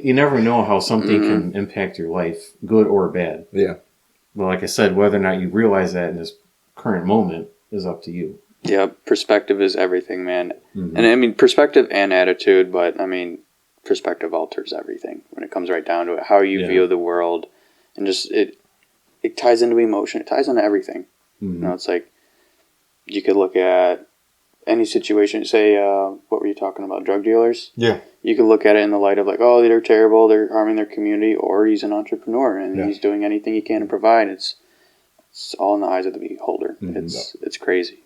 You never know how something can impact your life, good or bad. Yeah. Well, like I said, whether or not you realize that in this current moment is up to you. Yeah, perspective is everything, man. And I mean, perspective and attitude, but I mean, perspective alters everything when it comes right down to it. How you view the world, and just it ties into emotion. It ties into everything. You know, it's like you could look at any situation. Say, what were you talking about? Drug dealers. Yeah. You could look at it in the light of like, oh, they're terrible. They're harming their community, or he's an entrepreneur and he's doing anything he can to provide. It's all in the eyes of the beholder. It's crazy.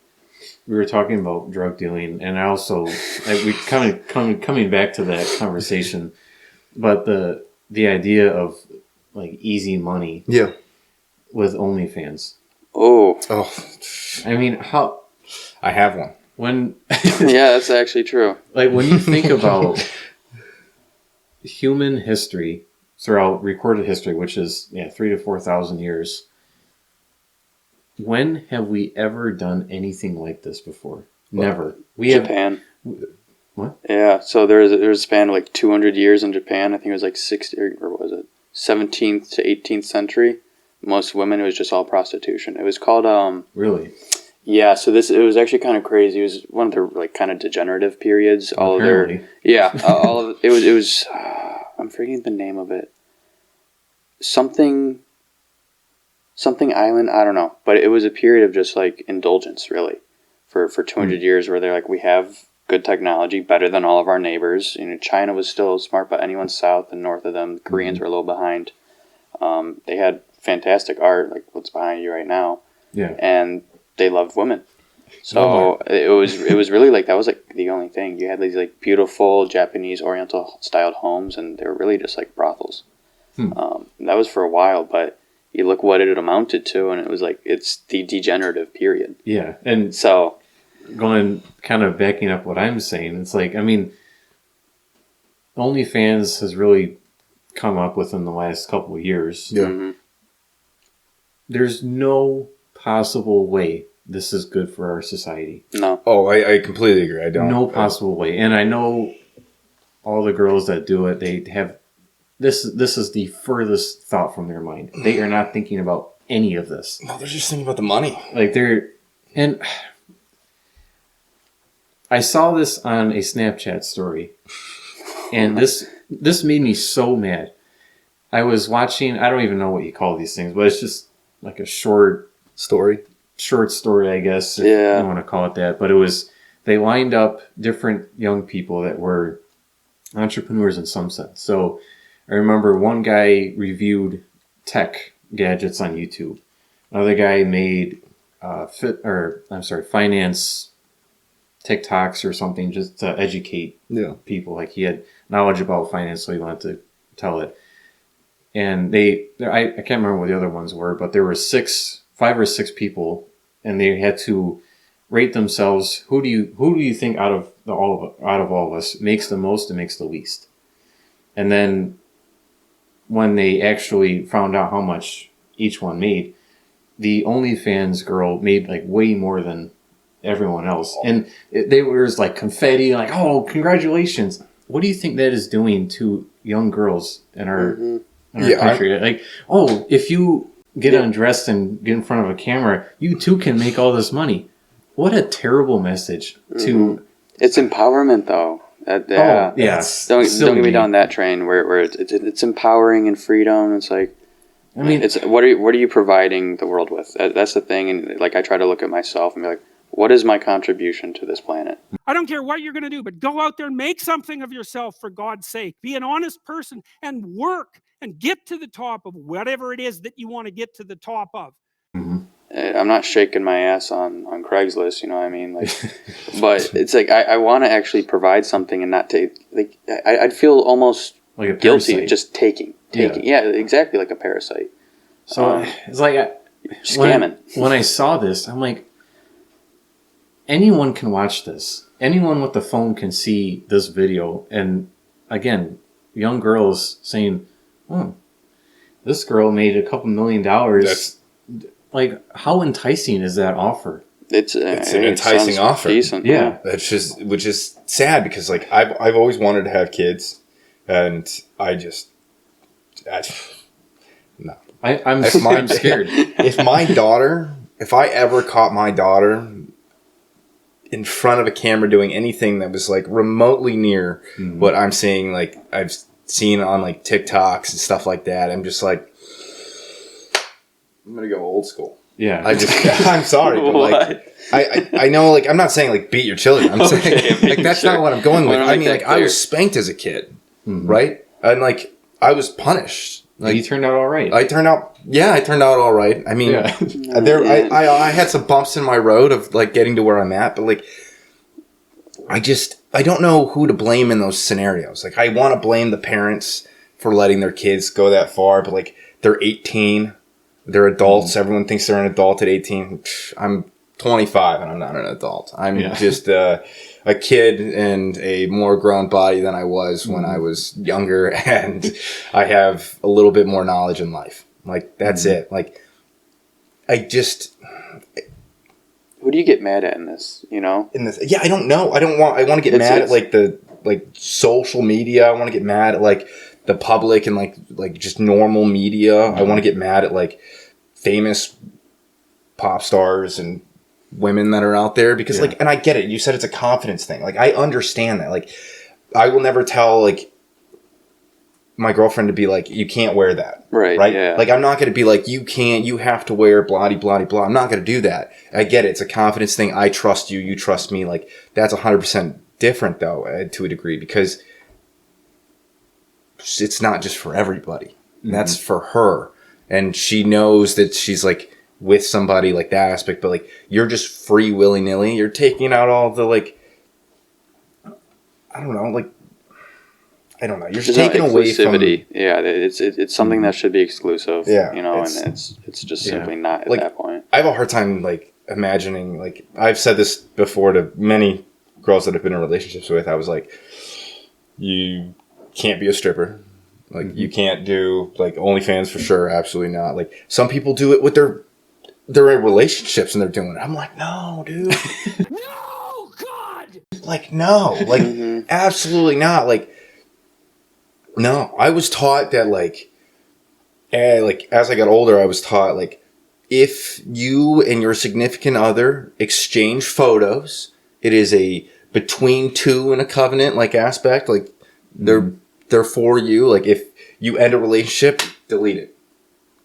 We were talking about drug dealing, and I also we coming back to that conversation, but the idea of like easy money, with OnlyFans. Oh, I mean, how I have one. When yeah, that's actually true. Like when you think about human history throughout recorded history, which is 3,000 to 4,000 years. When have we ever done anything like this before? Never. Japan. What? Yeah, so there was a span of like 200 years in Japan. I think it was like 60, or what was it, 17th to 18th century. Most women, it was just all prostitution. It was called Really? Yeah, so it was actually kind of crazy. It was one of their like kind of degenerative periods. All Apparently. of their all of it was I'm forgetting the name of it. Something Island, I don't know, but it was a period of just like indulgence, really, for 200 years, where they're like, we have good technology, better than all of our neighbors. You know, China was still smart, but anyone south and north of them, the Koreans were a little behind. They had fantastic art, like what's behind you right now. Yeah. And they loved women. So it was really like, that was like the only thing. You had these like beautiful Japanese Oriental styled homes, and they were really just like brothels. That was for a while, but you look what it amounted to, and it was like, it's the degenerative period. Yeah. And so going kind of backing up what I'm saying, it's like, I mean, OnlyFans has really come up within the last couple of years. Yeah. There's no possible way this is good for our society. No. Oh, I completely agree. I don't. No possible way. And I know all the girls that do it, they have this is the furthest thought from their mind. They are not thinking about any of this. No, they're just thinking about the money. Like and I saw this on a Snapchat story, and this made me so mad. I was watching, I don't even know what you call these things, but it's just like a short story, I guess, if you want to call it that. But they lined up different young people that were entrepreneurs in some sense. So I remember one guy reviewed tech gadgets on YouTube. Another guy made finance TikToks or something just to educate people. Like he had knowledge about finance, so he wanted to tell it. And I can't remember what the other ones were, but there were 5 or 6 people, and they had to rate themselves. Who do you think out of all of us makes the most and makes the least? And then when they actually found out how much each one made, the OnlyFans girl made like way more than everyone else. And there was like confetti, like, oh, congratulations. What do you think that is doing to young girls in our country? Like, oh, if you get undressed and get in front of a camera, you too can make all this money. What a terrible message to... It's empowerment, though. Don't get me down that train where it's empowering and freedom. It's like, I mean, it's what are you providing the world with? That's the thing. And like, I try to look at myself and be like, what is my contribution to this planet? I don't care what you're going to do, but go out there and make something of yourself, for God's sake. Be an honest person and work and get to the top of whatever it is that you want to get to the top of. I'm not shaking my ass on Craigslist, you know what I mean? Like, but it's like, I want to actually provide something and not take, like, I'd feel almost like guilty just taking. Yeah, exactly, like a parasite. So it's like, scamming. When I saw this, I'm like, anyone can watch this. Anyone with the phone can see this video. And again, young girls saying, oh, this girl made a couple $1 million. Like, how enticing is that offer? It's an enticing offer. Decent, yeah. Which is sad because like I've always wanted to have kids. And no. I'm scared. If I ever caught my daughter in front of a camera doing anything that was like remotely near what I'm seeing, like I've seen on like TikToks and stuff like that, I'm just like, I'm gonna go old school. Yeah. I'm sorry, but like I know, like I'm not saying like beat your children. I'm saying like that's not what I'm going with. I mean, like I was spanked as a kid, right? And like I was punished. Like you turned out all right. I turned out all right. I mean, I had some bumps in my road of like getting to where I'm at, but like I don't know who to blame in those scenarios. Like I want to blame the parents for letting their kids go that far, but like they're 18, they're adults. Everyone thinks they're an adult at 18. I'm 25 and I'm not an adult. I'm just a kid and a more grown body than I was when I was younger, and I have a little bit more knowledge in life. Like that's it. Like I just who do you get mad at in this, you know? I don't know. I want to get mad at like the social media. I want to get mad at like the public and like just normal media. I want to get mad at like famous pop stars and women that are out there because like, and I get it. You said it's a confidence thing. Like I understand that. Like I will never tell like my girlfriend to be like, you can't wear that. Right. Yeah. Like I'm not going to be like, you have to wear blah, blah, blah. I'm not going to do that. I get it. It's a confidence thing. I trust you. You trust me. Like that's 100% different though, to a degree, because it's not just for everybody. That's for her. And she knows that she's like with somebody like that aspect, but like you're just free willy-nilly. You're taking out all the like, I don't know, like, I don't know. You're just taking away from it's something that should be exclusive. Yeah, you know, and it's just simply not at like, that point. I have a hard time like imagining. Like I've said this before to many girls that I've been in relationships with. I was like, you can't be a stripper. Like you can't do like OnlyFans for sure. Absolutely not. Like some people do it with their relationships and they're doing it. I'm like, no, dude. No, God. Like no, like absolutely not. Like. No, I was taught that like as I got older, I was taught like if you and your significant other exchange photos, it is a between two in a covenant like aspect. Like they're for you. Like if you end a relationship, delete it.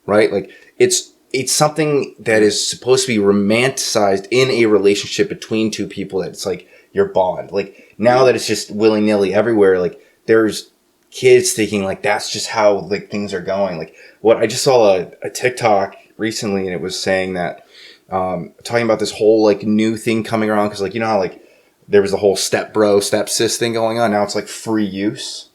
Right? Like it's something that is supposed to be romanticized in a relationship between two people. That it's like your bond. Like now that it's just willy nilly everywhere. Like there's kids thinking like that's just how like things are going. Like what I just saw a TikTok recently, and it was saying that talking about this whole like new thing coming around, because like you know how like there was the whole step bro step sis thing going on. Now it's like free use.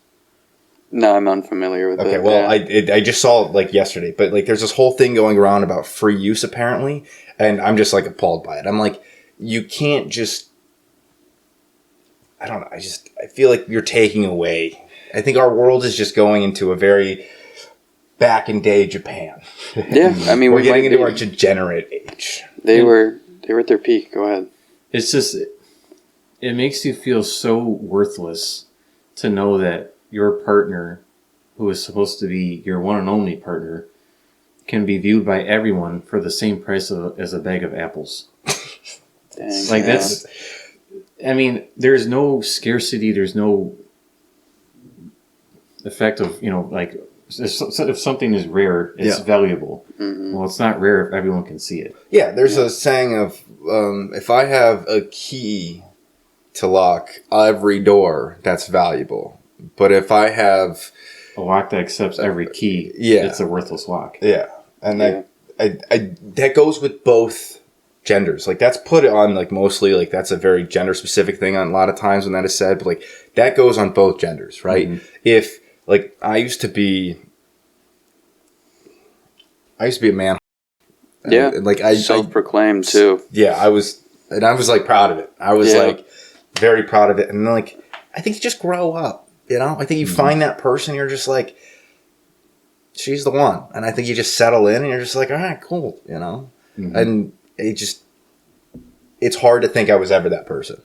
No, I'm unfamiliar with it. Okay, well I just saw it like yesterday, but like there's this whole thing going around about free use apparently, and I'm just like appalled by it. I'm like, you can't just, I don't know, I feel like you're taking away. I think our world is just going into a very back in day Japan. Yeah, I mean we're getting into our degenerate age. They were at their peak. Go ahead. It's just it makes you feel so worthless to know that your partner, who is supposed to be your one and only partner, can be viewed by everyone for the same price as a bag of apples. Dang, like that's. I mean, there's no scarcity. There's no effect of, you know, like if something is rare, it's valuable. Well, it's not rare if everyone can see it. Yeah, there's a saying of if I have a key to lock every door, that's valuable. But if I have a lock that accepts every key, it's a worthless lock. Yeah, and that goes with both genders. Like that's put on like mostly like that's a very gender specific thing on a lot of times when that is said. But like that goes on both genders, right? If like I used to be a man. Yeah, like I self-proclaimed too. Yeah, I was like proud of it. I was like very proud of it, and like I think you just grow up. You know, I think you find that person, you're just like, she's the one, and I think you just settle in, and you're just like, all right, cool. You know, and it's hard to think I was ever that person.